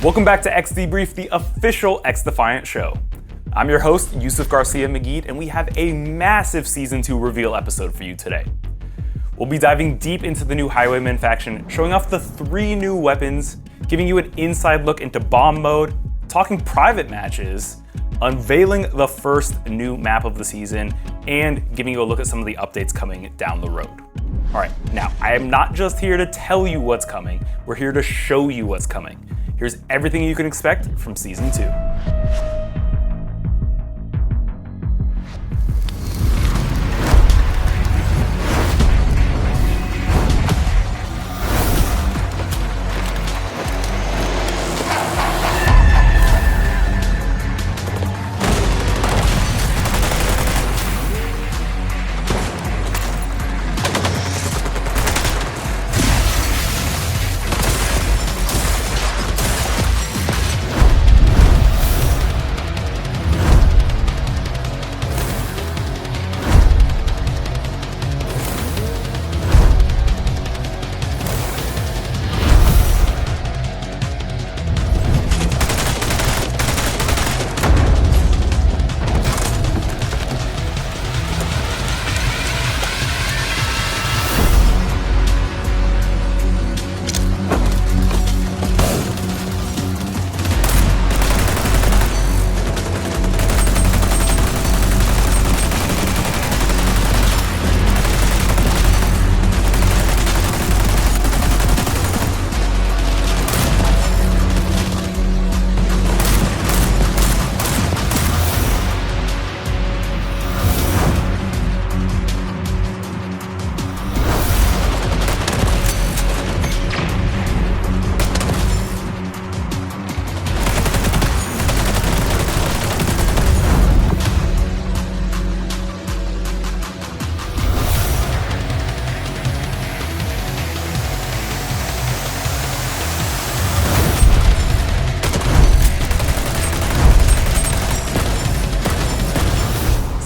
Welcome back to XDebrief, the official XDefiant show. I'm your host, Yusuf Garcia McGee, and we have a massive Season 2 reveal episode for you today. We'll be diving deep into the new Highwaymen faction, showing off the 3 new weapons, giving you an inside look into bomb mode, talking private matches, unveiling the first new map of the season, and giving you a look at some of the updates coming down the road. All right, now, I am not just here to tell you what's coming, we're here to show you what's coming. Here's everything you can expect from Season 2.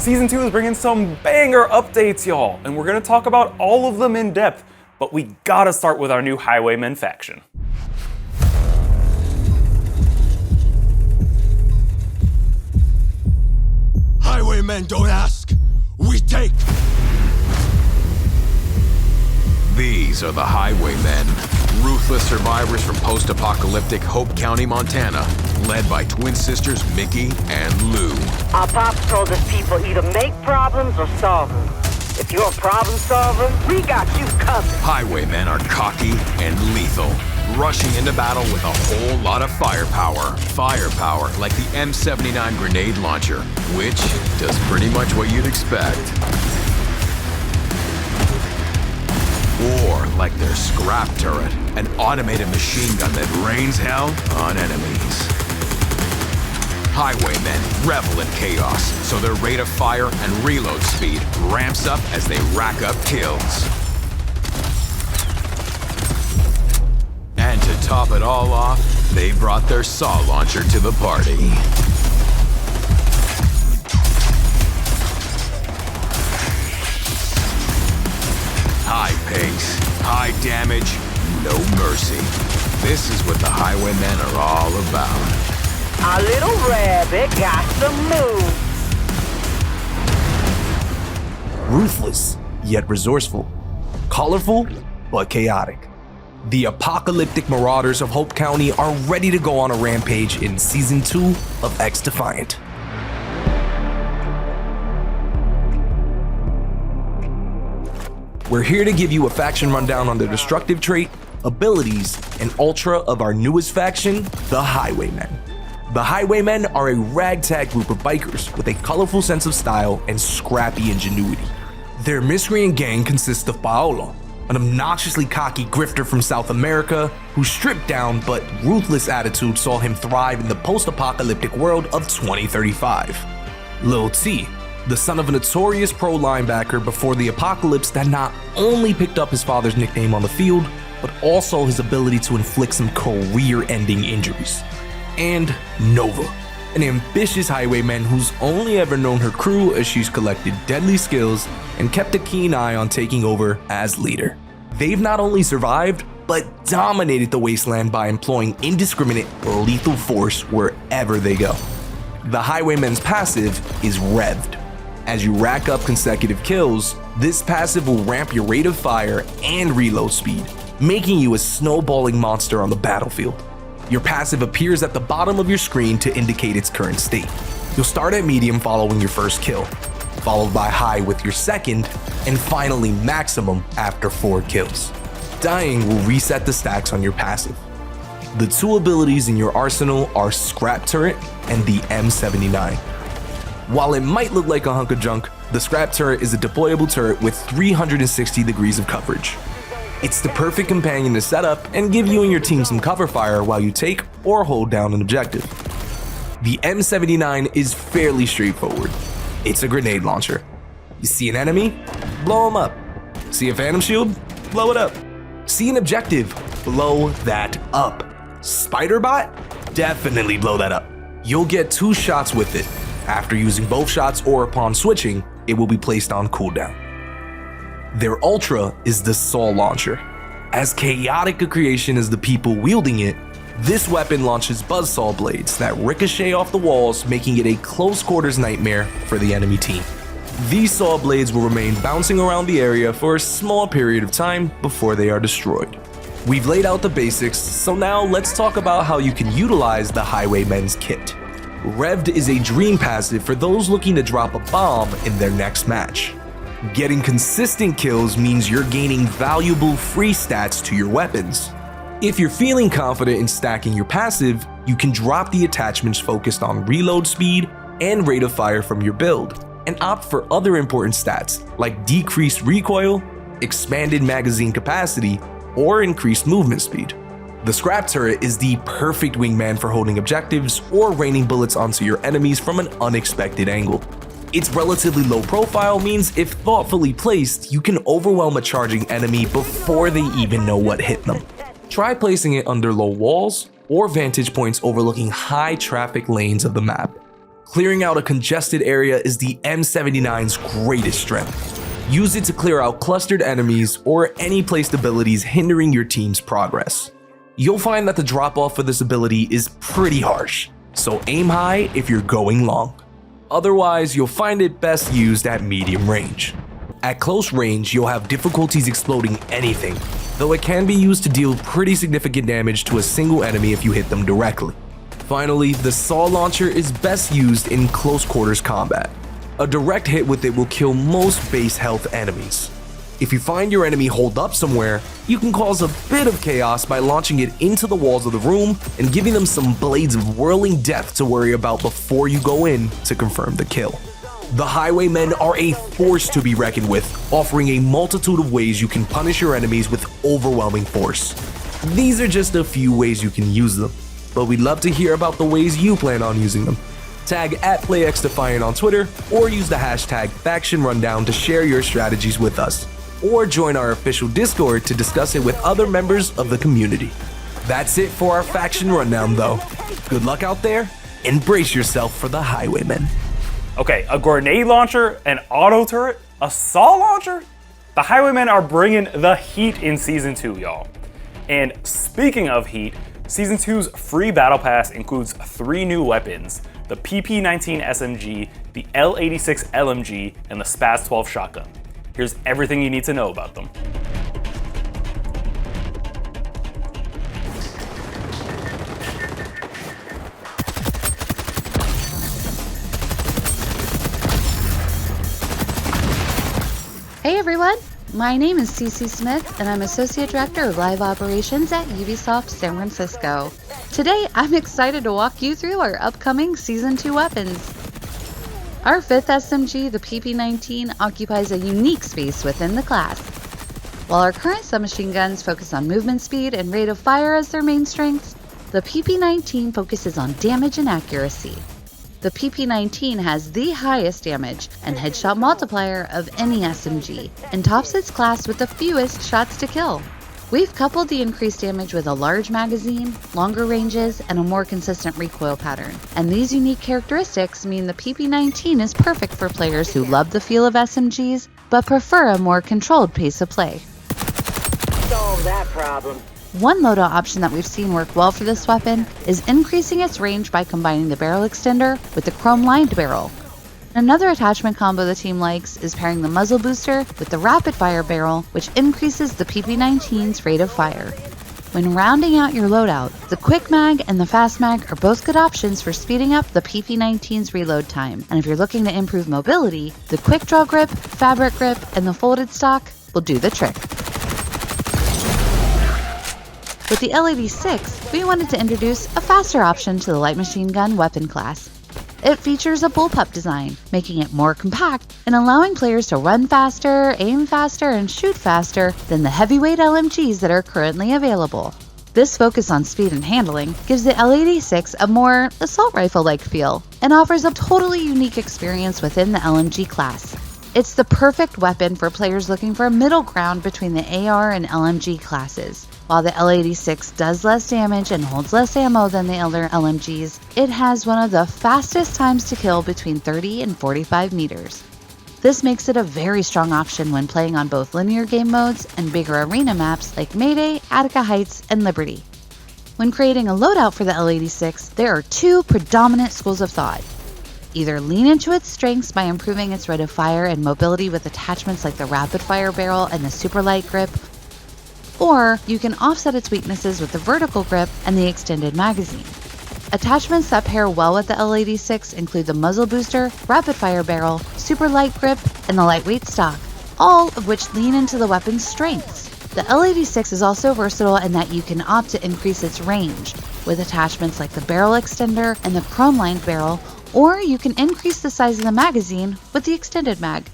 Season 2 is bringing some banger updates, y'all, and we're gonna talk about all of them in depth, but we gotta start with our new Highwaymen faction. Highwaymen don't ask, we take! These are the Highwaymen, ruthless survivors from post-apocalyptic Hope County, Montana, led by twin sisters Mickey and Lou. Our pops told us people either make problems or solve them. If you're a problem solver, we got you covered. Highwaymen are cocky and lethal, rushing into battle with a whole lot of firepower. Firepower like the M79 grenade launcher, which does pretty much what you'd expect. Or like their scrap turret, an automated machine gun that rains hell on enemies. Highwaymen revel in chaos, so their rate of fire and reload speed ramps up as they rack up kills. And to top it all off, they brought their saw launcher to the party. High pace, high damage, no mercy. This is what the Highwaymen are all about. Our little rabbit got some moves. Ruthless, yet resourceful. Colorful, but chaotic. The apocalyptic marauders of Hope County are ready to go on a rampage in Season 2 of XDefiant. We're here to give you a faction rundown on the destructive trait, abilities, and ultra of our newest faction, the Highwaymen. The Highwaymen are a ragtag group of bikers with a colorful sense of style and scrappy ingenuity. Their miscreant gang consists of Paolo, an obnoxiously cocky grifter from South America whose stripped down but ruthless attitude saw him thrive in the post-apocalyptic world of 2035. Lil T, the son of a notorious pro linebacker before the apocalypse that not only picked up his father's nickname on the field, but also his ability to inflict some career-ending injuries. And Nova, an ambitious highwayman who's only ever known her crew as she's collected deadly skills and kept a keen eye on taking over as leader. They've not only survived, but dominated the wasteland by employing indiscriminate, lethal force wherever they go. The Highwaymen's passive is revved. As you rack up consecutive kills, this passive will ramp your rate of fire and reload speed, making you a snowballing monster on the battlefield. Your passive appears at the bottom of your screen to indicate its current state. You'll start at medium following your first kill, followed by high with your second, and finally maximum after 4 kills. Dying will reset the stacks on your passive. The 2 abilities in your arsenal are Scrap Turret and the M79. While it might look like a hunk of junk, the Scrap Turret is a deployable turret with 360 degrees of coverage. It's the perfect companion to set up and give you and your team some cover fire while you take or hold down an objective. The M79 is fairly straightforward. It's a grenade launcher. You see an enemy? Blow them up. See a phantom shield? Blow it up. See an objective? Blow that up. Spider bot? Definitely blow that up. You'll get 2 shots with it. After using both shots or upon switching, it will be placed on cooldown. Their ultra is the Saw Launcher. As chaotic a creation as the people wielding it, this weapon launches buzzsaw blades that ricochet off the walls, making it a close quarters nightmare for the enemy team. These saw blades will remain bouncing around the area for a small period of time before they are destroyed. We've laid out the basics, so now let's talk about how you can utilize the Highwaymen's kit. Revved is a dream passive for those looking to drop a bomb in their next match. Getting consistent kills means you're gaining valuable free stats to your weapons. If you're feeling confident in stacking your passive, you can drop the attachments focused on reload speed and rate of fire from your build, and opt for other important stats like decreased recoil, expanded magazine capacity, or increased movement speed. The Scrap Turret is the perfect wingman for holding objectives or raining bullets onto your enemies from an unexpected angle. Its relatively low profile means if thoughtfully placed, you can overwhelm a charging enemy before they even know what hit them. Try placing it under low walls or vantage points overlooking high traffic lanes of the map. Clearing out a congested area is the M79's greatest strength. Use it to clear out clustered enemies or any placed abilities hindering your team's progress. You'll find that the drop-off for this ability is pretty harsh, so aim high if you're going long. Otherwise, you'll find it best used at medium range. At close range, you'll have difficulties exploding anything, though it can be used to deal pretty significant damage to a single enemy if you hit them directly. Finally, the Saw Launcher is best used in close quarters combat. A direct hit with it will kill most base health enemies. If you find your enemy holed up somewhere, you can cause a bit of chaos by launching it into the walls of the room and giving them some blades of whirling death to worry about before you go in to confirm the kill. The Highwaymen are a force to be reckoned with, offering a multitude of ways you can punish your enemies with overwhelming force. These are just a few ways you can use them, but we'd love to hear about the ways you plan on using them. Tag @PlayXDefiant on Twitter or use the hashtag #FactionRundown to share your strategies with us, or join our official Discord to discuss it with other members of the community. That's it for our Faction Rundown though. Good luck out there, and brace yourself for the Highwaymen. Okay, a grenade launcher, an auto turret, a saw launcher? The Highwaymen are bringing the heat in Season 2, y'all. And speaking of heat, Season 2's free battle pass includes 3 new weapons: the PP-19 SMG, the L86 LMG, and the SPAS-12 shotgun. Here's everything you need to know about them. Hey everyone, my name is Cece Smith and I'm Associate Director of Live Operations at Ubisoft San Francisco. Today I'm excited to walk you through our upcoming Season 2 weapons. Our 5th SMG, the PP-19, occupies a unique space within the class. While our current submachine guns focus on movement speed and rate of fire as their main strengths, the PP-19 focuses on damage and accuracy. The PP-19 has the highest damage and headshot multiplier of any SMG, and tops its class with the fewest shots to kill. We've coupled the increased damage with a large magazine, longer ranges, and a more consistent recoil pattern. And these unique characteristics mean the PP-19 is perfect for players who love the feel of SMGs, but prefer a more controlled pace of play. Solve that problem. One loadout option that we've seen work well for this weapon is increasing its range by combining the barrel extender with the chrome-lined barrel. Another attachment combo the team likes is pairing the muzzle booster with the rapid fire barrel, which increases the PP-19's rate of fire. When rounding out your loadout, the quick mag and the fast mag are both good options for speeding up the PP-19's reload time. And if you're looking to improve mobility, the quick draw grip, fabric grip, and the folded stock will do the trick. With the L86, we wanted to introduce a faster option to the light machine gun weapon class. It features a bullpup design, making it more compact and allowing players to run faster, aim faster, and shoot faster than the heavyweight LMGs that are currently available. This focus on speed and handling gives the L86 a more assault rifle-like feel and offers a totally unique experience within the LMG class. It's the perfect weapon for players looking for a middle ground between the AR and LMG classes. While the L86 does less damage and holds less ammo than the other LMGs, it has one of the fastest times to kill between 30 and 45 meters. This makes it a very strong option when playing on both linear game modes and bigger arena maps like Mayday, Attica Heights, and Liberty. When creating a loadout for the L86, there are two predominant schools of thought. Either lean into its strengths by improving its rate of fire and mobility with attachments like the rapid fire barrel and the super light grip, or you can offset its weaknesses with the vertical grip and the extended magazine. Attachments that pair well with the L86 include the muzzle booster, rapid fire barrel, super light grip, and the lightweight stock, all of which lean into the weapon's strengths. The L86 is also versatile in that you can opt to increase its range with attachments like the barrel extender and the chrome-lined barrel, or you can increase the size of the magazine with the extended mag.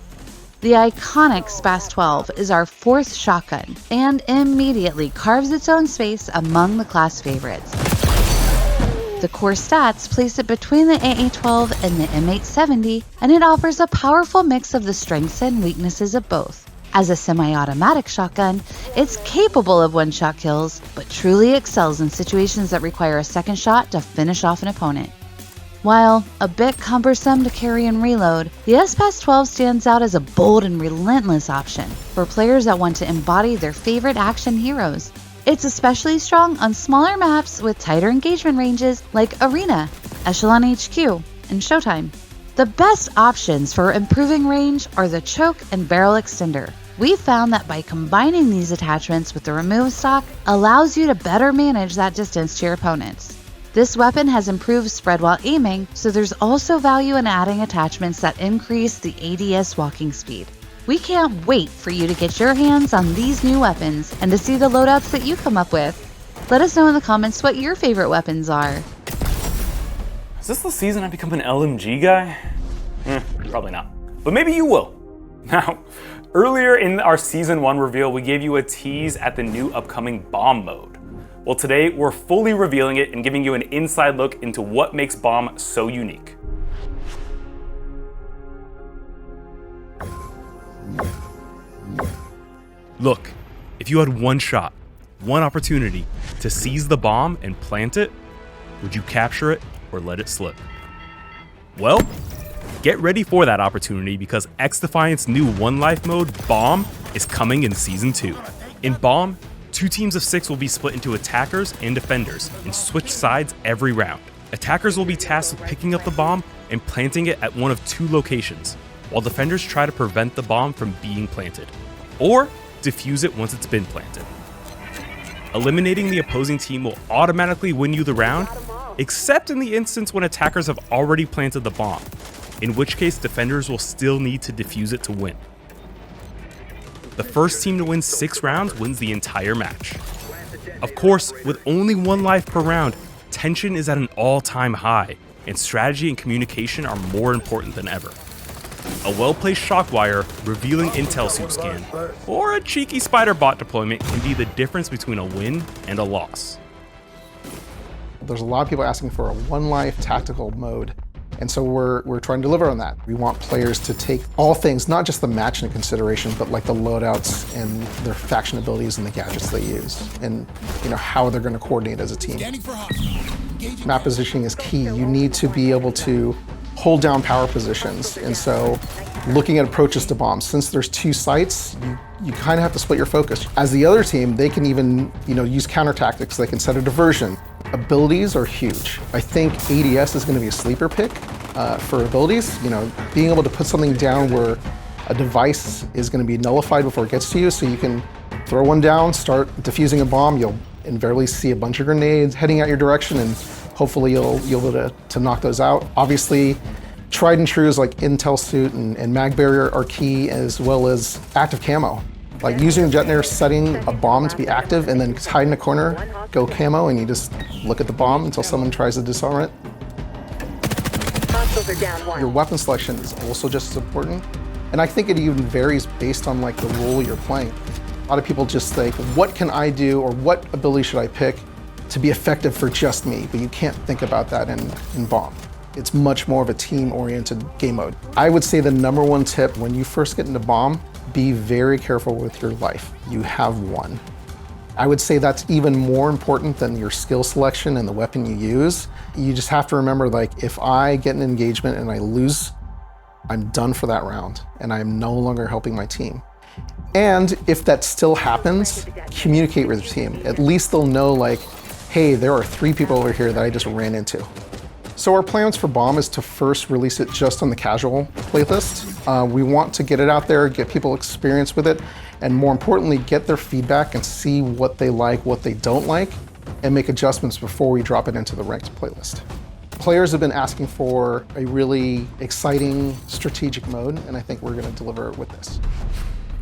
The iconic SPAS 12 is our fourth shotgun and immediately carves its own space among the class favorites. The core stats place it between the AA-12 and the M870, and it offers a powerful mix of the strengths and weaknesses of both. As a semi-automatic shotgun, it's capable of one-shot kills, but truly excels in situations that require a second shot to finish off an opponent. While a bit cumbersome to carry and reload, the SPAS 12 stands out as a bold and relentless option for players that want to embody their favorite action heroes. It's especially strong on smaller maps with tighter engagement ranges like Arena, Echelon HQ, and Showtime. The best options for improving range are the choke and barrel extender. We've found that by combining these attachments with the remove stock allows you to better manage that distance to your opponents. This weapon has improved spread while aiming, so there's also value in adding attachments that increase the ADS walking speed. We can't wait for you to get your hands on these new weapons and to see the loadouts that you come up with. Let us know in the comments what your favorite weapons are. Is this the season I become an LMG guy? Probably not. But maybe you will. Now, earlier in our Season 1 reveal, we gave you a tease at the new upcoming bomb mode. Well, today we're fully revealing it and giving you an inside look into what makes bomb so unique. Look, if you had one shot, one opportunity to seize the bomb and plant it, would you capture it or let it slip? Well, get ready for that opportunity because XDefiant's new One Life mode, Bomb, is coming in Season 2. In Bomb, 2 teams of 6 will be split into attackers and defenders and switch sides every round. Attackers will be tasked with picking up the bomb and planting it at one of 2 locations, while defenders try to prevent the bomb from being planted, or defuse it once it's been planted. Eliminating the opposing team will automatically win you the round, except in the instance when attackers have already planted the bomb, in which case defenders will still need to defuse it to win. The first team to win 6 rounds wins the entire match. Of course, with only 1 life per round, tension is at an all-time high, and strategy and communication are more important than ever. A well-placed shockwire, revealing intel soup scan, or a cheeky spider bot deployment can be the difference between a win and a loss. There's a lot of people asking for a 1 life tactical mode. And so we're trying to deliver on that. We want players to take all things, not just the match into consideration, but like the loadouts and their faction abilities and the gadgets they use, and how they're going to coordinate as a team. Map positioning is key. You need to be able to hold down power positions. And so looking at approaches to bombs, since there's 2 sites, you you kind of have to split your focus. As the other team, they can even, use counter tactics. They can set a diversion. Abilities are huge. I think ADS is going to be a sleeper pick for abilities. Being able to put something down where a device is going to be nullified before it gets to you, so you can throw one down, start diffusing a bomb. You'll invariably see a bunch of grenades heading out your direction, and hopefully you'll be able to knock those out. Obviously, tried and trues like Intel Suit and Mag Barrier are key, as well as active camo. Like using a detonator, setting a bomb to be active, and then hide in a corner, go camo, and you just look at the bomb until someone tries to disarm it. Your weapon selection is also just as important. And I think it even varies based on like the role you're playing. A lot of people just think, what can I do, or what ability should I pick to be effective for just me? But you can't think about that in Bomb. It's much more of a team-oriented game mode. I would say the number one tip when you first get into Bomb, be very careful with your life. You have one. I would say that's even more important than your skill selection and the weapon you use. You just have to remember, like, if I get an engagement and I lose, I'm done for that round, and I'm no longer helping my team. And if that still happens, communicate with your team. At least they'll know, like, hey, there are 3 people over here that I just ran into. So our plans for Bomb is to first release it just on the casual playlist. We want to get it out there, get people experience with it, and more importantly, get their feedback and see what they like, what they don't like, and make adjustments before we drop it into the ranked playlist. Players have been asking for a really exciting strategic mode, and I think we're going to deliver it with this.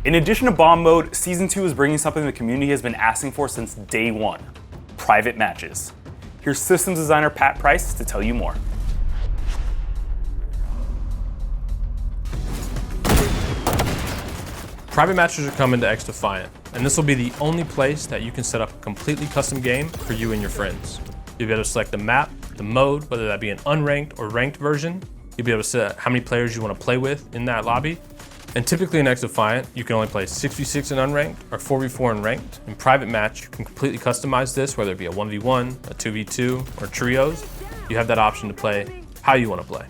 In addition to Bomb mode, Season 2 is bringing something the community has been asking for since day one: private matches. Here's systems designer Pat Price to tell you more. Private matches are coming to XDefiant, and this will be the only place that you can set up a completely custom game for you and your friends. You'll be able to select the map, the mode, whether that be an unranked or ranked version. You'll be able to set how many players you want to play with in that lobby. And typically in XDefiant, you can only play 6v6 in unranked or 4v4 in ranked. In private match, you can completely customize this, whether it be a 1v1, a 2v2, or trios. You have that option to play how you want to play.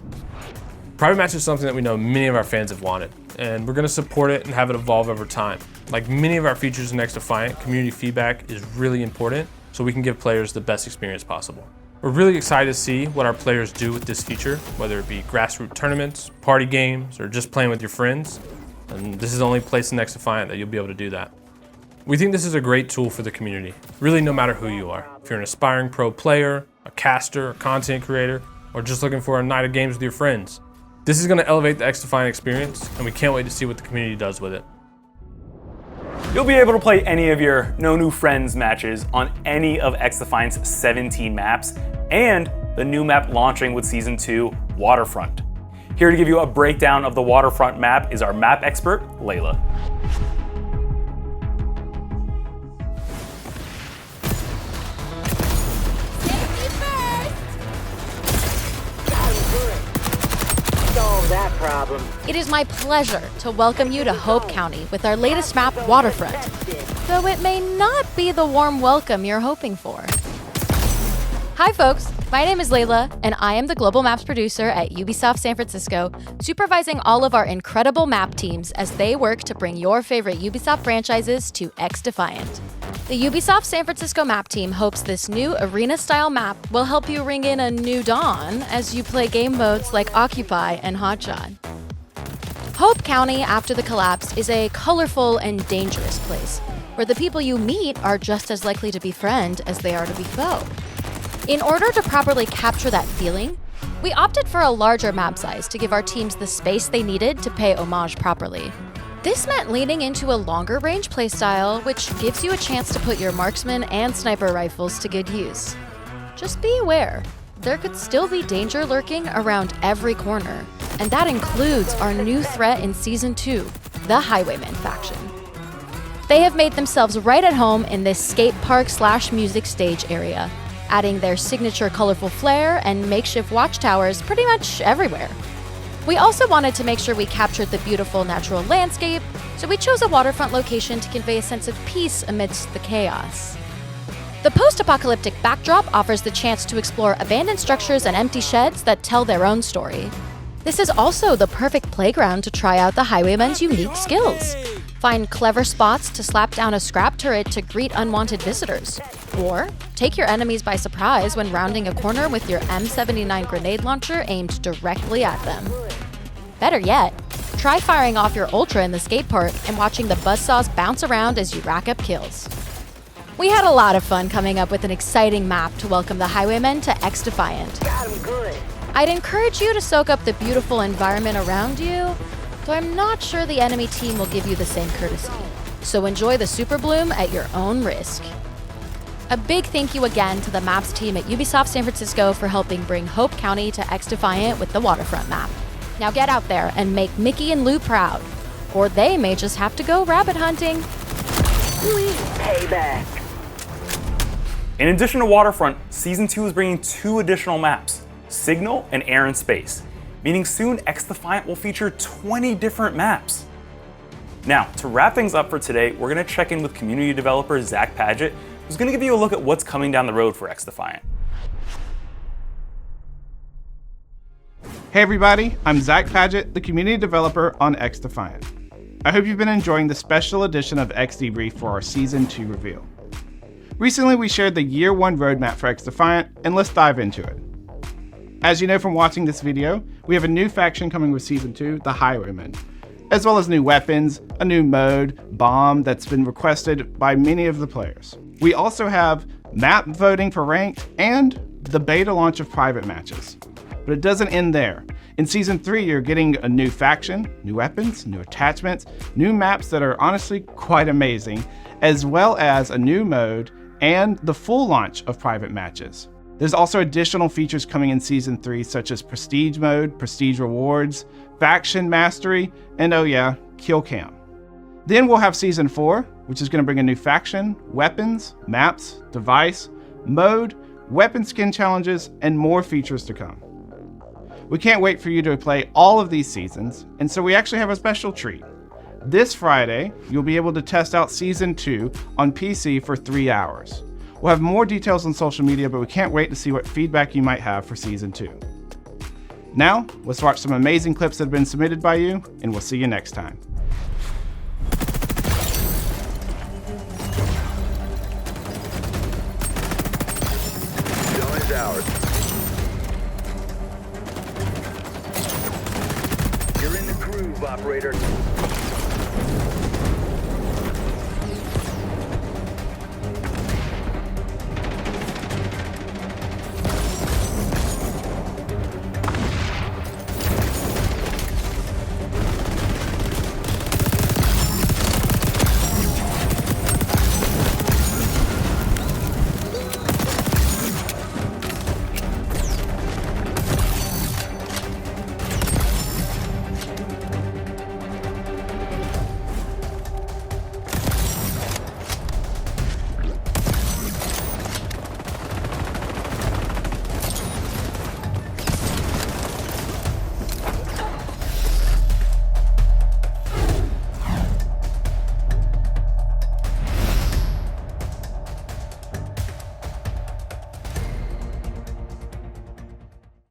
Private match is something that we know many of our fans have wanted, and we're going to support it and have it evolve over time. Like many of our features in XDefiant, community feedback is really important so we can give players the best experience possible. We're really excited to see what our players do with this feature, whether it be grassroots tournaments, party games, or just playing with your friends. And this is the only place in XDefiant that you'll be able to do that. We think this is a great tool for the community, really no matter who you are. If you're an aspiring pro player, a caster, a content creator, or just looking for a night of games with your friends. This is going to elevate the XDefiant experience, and we can't wait to see what the community does with it. You'll be able to play any of your No New Friends matches on any of XDefiant's 17 maps, and the new map launching with Season 2, Waterfront. Here to give you a breakdown of the Waterfront map is our map expert, Layla. Solve that problem. It is my pleasure to welcome you to Hope County with our latest map, Waterfront, though it may not be the warm welcome you're hoping for. Hi folks, my name is Layla, and I am the Global Maps producer at Ubisoft San Francisco, supervising all of our incredible map teams as they work to bring your favorite Ubisoft franchises to XDefiant. The Ubisoft San Francisco map team hopes this new arena-style map will help you ring in a new dawn as you play game modes like Occupy and Hotshot. Hope County, after the collapse, is a colorful and dangerous place, where the people you meet are just as likely to be friend as they are to be foe. In order to properly capture that feeling, we opted for a larger map size to give our teams the space they needed to pay homage properly. This meant leaning into a longer range playstyle, which gives you a chance to put your marksman and sniper rifles to good use. Just be aware, there could still be danger lurking around every corner, and that includes our new threat in Season 2, the Highwaymen faction. They have made themselves right at home in this skate park/music stage area, adding their signature colorful flair and makeshift watchtowers pretty much everywhere. We also wanted to make sure we captured the beautiful natural landscape, so we chose a waterfront location to convey a sense of peace amidst the chaos. The post-apocalyptic backdrop offers the chance to explore abandoned structures and empty sheds that tell their own story. This is also the perfect playground to try out the Highwaymen's unique skills. Find clever spots to slap down a scrap turret to greet unwanted visitors. Or take your enemies by surprise when rounding a corner with your M79 grenade launcher aimed directly at them. Better yet, try firing off your Ultra in the skate park and watching the buzzsaws bounce around as you rack up kills. We had a lot of fun coming up with an exciting map to welcome the Highwaymen to XDefiant. Got him good. I'd encourage you to soak up the beautiful environment around you, though I'm not sure the enemy team will give you the same courtesy. So enjoy the Super Bloom at your own risk. A big thank you again to the maps team at Ubisoft San Francisco for helping bring Hope County to XDefiant with the Waterfront map. Now get out there and make Mickey and Lou proud, or they may just have to go rabbit hunting. Payback. In addition to Waterfront, Season 2 is bringing 2 additional maps, Signal and Air and Space, meaning soon XDefiant will feature 20 different maps. Now, to wrap things up for today, we're going to check in with community developer Zach Padgett, who's going to give you a look at what's coming down the road for XDefiant. Hey everybody, I'm Zach Padgett, the community developer on XDefiant. I hope you've been enjoying the special edition of XDebrief for our Season 2 reveal. Recently we shared the Year 1 roadmap for XDefiant, and let's dive into it. As you know from watching this video, we have a new faction coming with Season 2, the Highwaymen, as well as new weapons, a new mode, bomb, that's been requested by many of the players. We also have map voting for ranked and the beta launch of private matches. But it doesn't end there. In Season 3, you're getting a new faction, new weapons, new attachments, new maps that are honestly quite amazing, as well as a new mode and the full launch of private matches. There's also additional features coming in Season 3, such as Prestige Mode, Prestige Rewards, Faction Mastery, and oh yeah, Kill Cam. Then we'll have Season 4, which is going to bring a new faction, weapons, maps, device, mode, weapon skin challenges, and more features to come. We can't wait for you to play all of these seasons, and so we actually have a special treat. This Friday, you'll be able to test out Season 2 on PC for 3 hours. We'll have more details on social media, but we can't wait to see what feedback you might have for Season 2. Now, let's watch some amazing clips that have been submitted by you, and we'll see you next time. Zone is ours. You're in the groove, operator.